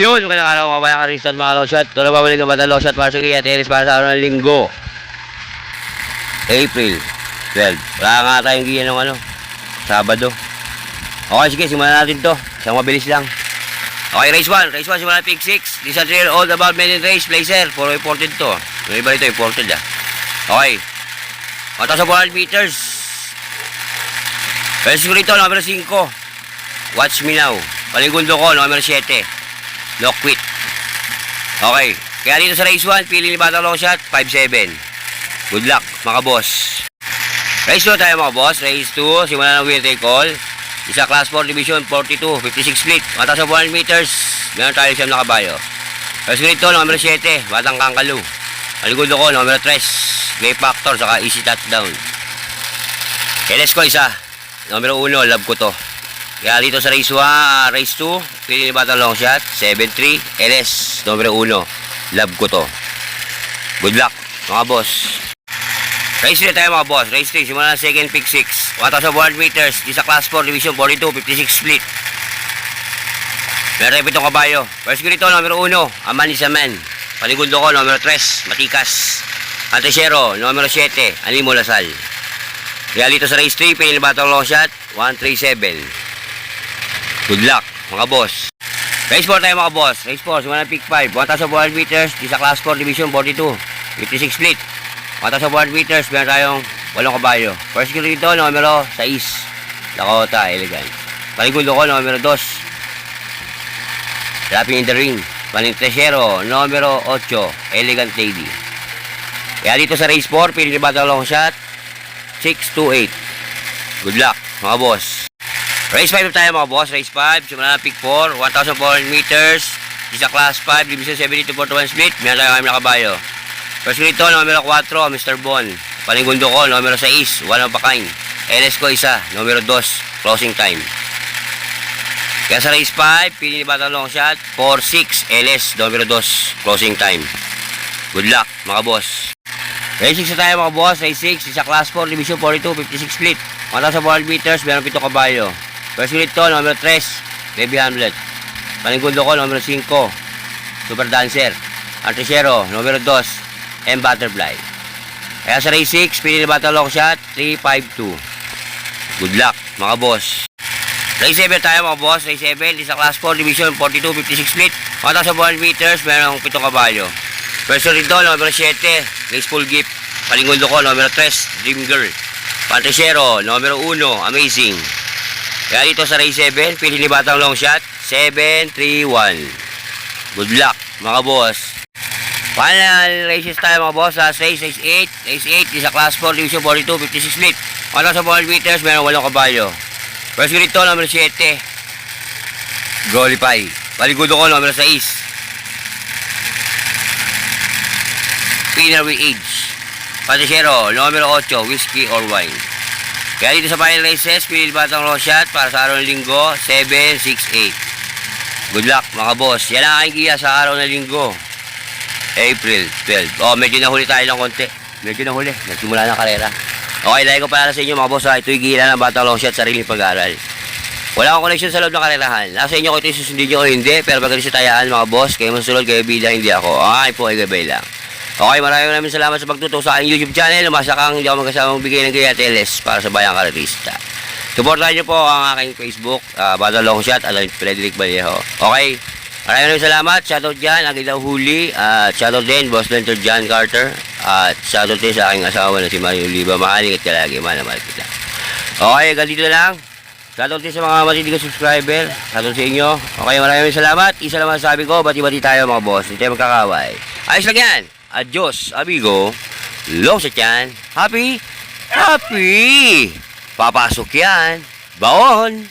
Yun, yung kinakala ko mabaya ka rin sa mga low shot. Ito na babalik ang bata low shot para sa kaya tennis para sa araw ng linggo. April 12. Wala nga tayong giyan ng ano, Sabado. Okay, sige, simulan natin to. Isang mabilis lang. Okay, race 1. Race 1, simulan pick 6. This is all about maiden race, placer. Puro important to. Yung iba rito, important ah. Okay. Mata sa 400 meters. Pwede ko rito, number 5. Watch me now. Paligundo ko, number 7. No quit. Okay. Kaya dito sa race 1, pili ni Batang Long Shot, 5-7. Good luck, mga boss. Race 2 tayo, mga boss. Race 2, simula ng wheel take call. Isa class 4 division, 42, 56 split. Mata sa 400 meters. Meron tayo siyam na kabayo. Race ko rito, number 7. Batang Kangkalu. Paligundo ko, number 3. May factor, saka easy touchdown. LS ko isa. Number 1, love ko to. Kaya dito sa race 1, race 2, pili ni Batang Long Shot, 7-3, LS, number 1. Love ko to. Good luck, mga boss. Race 3 tayo, mga boss. Race 3, simula ng second pick 6. 1,400 meters, di sa class 4, division 42, 56 split. Meron tayo 7 kabayo. First ko rito, number 1, Aman is a man. Paligundo ko, number 3, Matikas. Antesero, numero 7, Animo Lasal. Kaya dito sa race 3, pili ni Batang Long Shot, 137. Good luck, mga boss. Race 4 tayo, mga boss. Race 4, simula ng pick 5. 1,400 meters, isa class 4, division 42. 56 split. 1,400 meters, meron tayong 8 kabayo. First gear dito, numero 6. Dakota, elegant. Paligundo ko, numero 2. Trapping in the ring. Panintresero, numero 8. Elegant lady. Kaya dito sa race 4, pili ni Batang Long Shot, 6-8. Good luck, mga boss. Race 5 tayo, mga boss. Race 5, simula ng pick 4, 1,400 meters, isa class 5, division 72-41 split, meron tayo kami na kabayo. First rito, numero 4, Mr. Bon. Paligundo ko, numero 6, One of a Kind. LS ko isa, numero 2, closing time. Kaya sa race 5, pili ni Batang Long Shot, 4-6, LS, numero 2, closing time. Good luck, mga boss. Race 6 tayo, mga boss. Race 6, isa class 4, division 42, 56 split. 1,400 meters, meron 7 kabayo. First unit to, number 3, Baby Hamlet. Paligundo ko, numero 5, Super Dancer. Artesero, numero 2, M Butterfly. Kaya sa race 6, pili ni Batang Long Shot, 3-5-2. Good luck, mga boss. Race 7 tayo, mga boss. Race 7, isa class 4, division 42, 56 split. 1,400 meters, meron 7 kabayo. First unit to, numero 7, Graceful Gift. Paligundo ko, numero 3, Dream Girl. Artesero, numero 1, Amazing. Kaya dito sa race 7, pili ni Batang Long Shot, 7-3-1. Good luck, mga boss. Final races tayo, mga boss. Race 8. Race 8, isa class 4, division 42, 56 split. 1,400 meters, meron 8 kabayo. First unit to, numero 7. Grolify. Paligundo ko, numero 6. Winner with age. Patisero, numero 8, Whiskey or Wine. Kaya dito sa final races, pili Batang Long Shot para sa araw ng linggo, 7-6-8. Good luck, mga boss. Yan ang aking giya sa araw ng linggo, April 12. Oh, medyo nahuli tayo ng konti. Medyo nahuli. Nagsimula ng karera. Okay, lahi ko pala sa inyo, mga boss. Ito'y giya ng Batang Long Shot, sariling pag-aaral. Wala akong connection sa loob ng karerahan. Nasa inyo ko ito susundin nyo o hindi, pero pag sa tayaan, mga boss, kayo masunod, kayo bida, hindi ako. Ay po, ay gabay lang. Okay, maraming salamat sa pagtutok sa aking YouTube channel. Umasa kang hindi ako magkasamang bigay ng gaya teles para sa Bayang Karerista. Supportahan nyo po ang aking Facebook, Batang Long Shot, at Frederick Vallejo. Okay, maraming salamat. Shoutout dyan, Agilaw Huli. Shoutout din, Boss Mentor John Carter. At shoutout din sa aking asawa na si Mario Oliva. Mahaling at kalagi, mahal kita. Okay, ganito na lang. Shoutout din sa mga matinding subscriber. Shoutout sa inyo. Okay, maraming salamat. Isa naman sabi ko, bati-bati tayo, mga boss. Hindi tayo magkakaway. Ayos lang yan. Adios, amigo. Long Shot yan. Happy? Happy! Papasok yan. Baon!